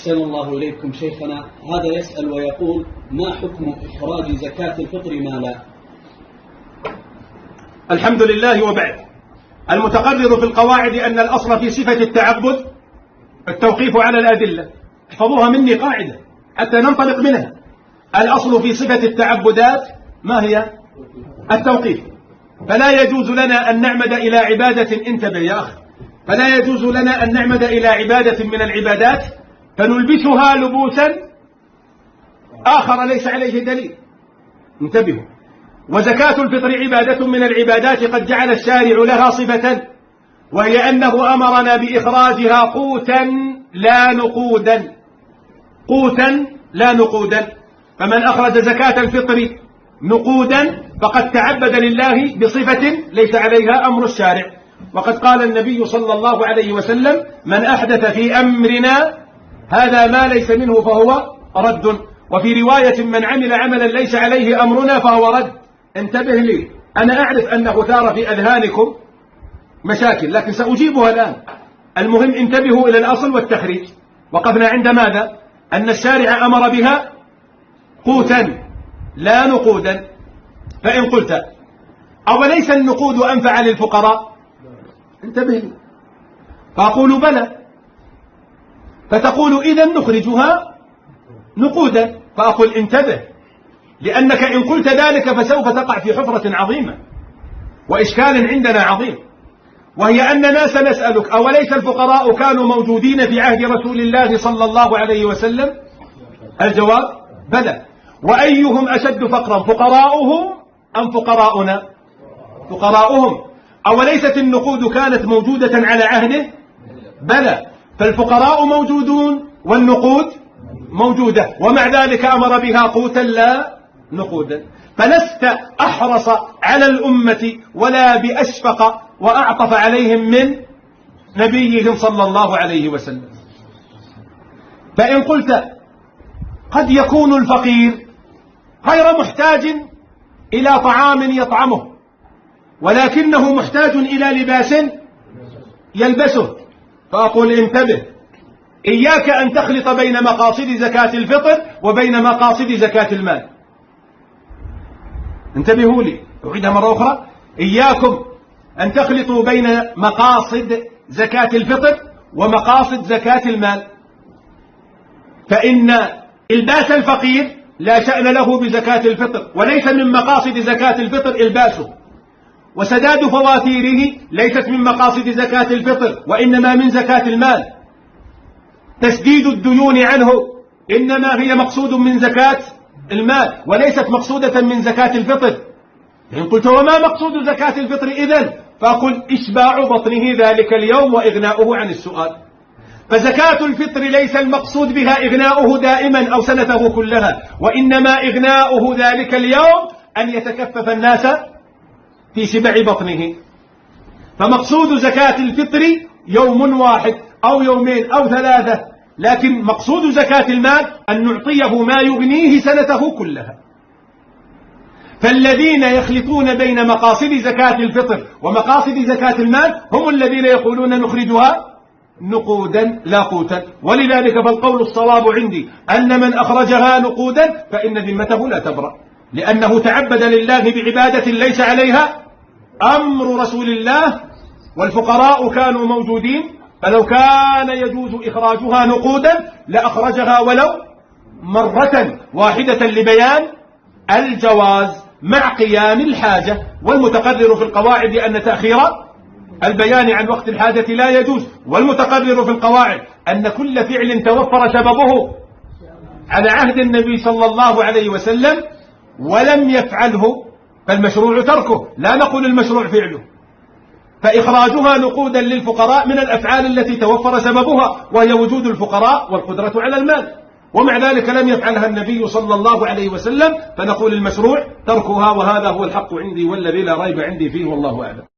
أحسن الله إليكم شيخنا. هذا يسأل ويقول: ما حكم إخراج زكاة الفطر مالا؟ الحمد لله. وبعد، المتقرر في القواعد أن الأصل في صفة التعبد التوقيف على الأدلة. احفظوها مني قاعدة حتى ننطلق منها. الأصل في صفة التعبدات ما هي؟ التوقيف. فلا يجوز لنا أن نعمد إلى عبادة، انتبه يا أخي، فلا يجوز لنا أن نعمد إلى عبادة من العبادات فنلبسها لبوسا آخر ليس عليه دليل. انتبهوا. وزكاة الفطر عبادة من العبادات قد جعل الشارع لها صفة، وهي أنه أمرنا بإخراجها قوتا لا نقودا. قوتا لا نقودا. فمن أخرج زكاة الفطر نقودا فقد تعبد لله بصفة ليس عليها أمر الشارع. وقد قال النبي صلى الله عليه وسلم: من أحدث في أمرنا هذا ما ليس منه فهو رد. وفي رواية: من عمل عملا ليس عليه أمرنا فهو رد. انتبه لي، أنا أعرف أنه ثار في أذهانكم مشاكل لكن سأجيبها الآن. المهم انتبهوا إلى الأصل والتخريج. وقفنا عند ماذا؟ أن الشارع أمر بها قوتا لا نقودا. فإن قلت: أوليس النقود أنفع للفقراء؟ انتبه لي. فأقول: بلى. فتقول: إذن نخرجها نقودا. فأقول: انتبه، لأنك إن قلت ذلك فسوف تقع في حفرة عظيمة وإشكال عندنا عظيم، وهي أننا سنسألك: أوليس الفقراء كانوا موجودين في عهد رسول الله صلى الله عليه وسلم؟ الجواب: بلى. وأيهم أشد فقرا، فقراؤهم أم فقراؤنا؟ فقراؤهم. أوليست النقود كانت موجودة على عهده؟ بلى. فالفقراء موجودون والنقود موجودة، ومع ذلك أمر بها قوتا لا نقودا. فلست أحرص على الأمة ولا بأشفق وأعطف عليهم من نبيهم صلى الله عليه وسلم. فإن قلت: قد يكون الفقير غير محتاج إلى طعام يطعمه ولكنه محتاج إلى لباس يلبسه، فأقول: انتبه، إياك أن تخلط بين مقاصد زكاة الفطر وبين مقاصد زكاة المال. انتبهوا لي، أعيدها مرة أخرى: إياكم أن تخلطوا بين مقاصد زكاة الفطر ومقاصد زكاة المال. فإن إلباس الفقير لا شأن له بزكاة الفطر، وليس من مقاصد زكاة الفطر إلباسه. وسداد فواتيره ليست من مقاصد زكاة الفطر وإنما من زكاة المال. تسديد الديون عنه إنما هي مقصود من زكاة المال وليست مقصودة من زكاة الفطر. إن قلت: وما مقصود زكاة الفطر إذن؟ فأقول: إشباع بطنه ذلك اليوم وإغناؤه عن السؤال. فزكاة الفطر ليس المقصود بها إغناؤه دائما أو سنته كلها، وإنما إغناؤه ذلك اليوم أن يتكفف الناس في شبع بطنه. فمقصود زكاة الفطر يوم واحد أو يومين أو ثلاثة، لكن مقصود زكاة المال أن نعطيه ما يغنيه سنته كلها. فالذين يخلطون بين مقاصد زكاة الفطر ومقاصد زكاة المال هم الذين يقولون نخرجها نقودا لا قوتا. ولذلك فالقول الصواب عندي أن من أخرجها نقودا فإن ذمته لا تبرأ، لأنه تعبد لله بعبادة ليس عليها أمر رسول الله. والفقراء كانوا موجودين، فلو كان يجوز إخراجها نقودا لأخرجها ولو مرة واحدة لبيان الجواز مع قيام الحاجة. والمتقرر في القواعد أن تأخير البيان عن وقت الحاجة لا يجوز. والمتقرر في القواعد أن كل فعل توفر سببه على عهد النبي صلى الله عليه وسلم ولم يفعله فالمشروع تركه، لا نقول المشروع فعله. فإخراجها نقودا للفقراء من الأفعال التي توفر سببها، وهي وجود الفقراء والقدرة على المال، ومع ذلك لم يفعلها النبي صلى الله عليه وسلم، فنقول المشروع تركها. وهذا هو الحق عندي والذي لا ريب عندي فيه، والله أعلم.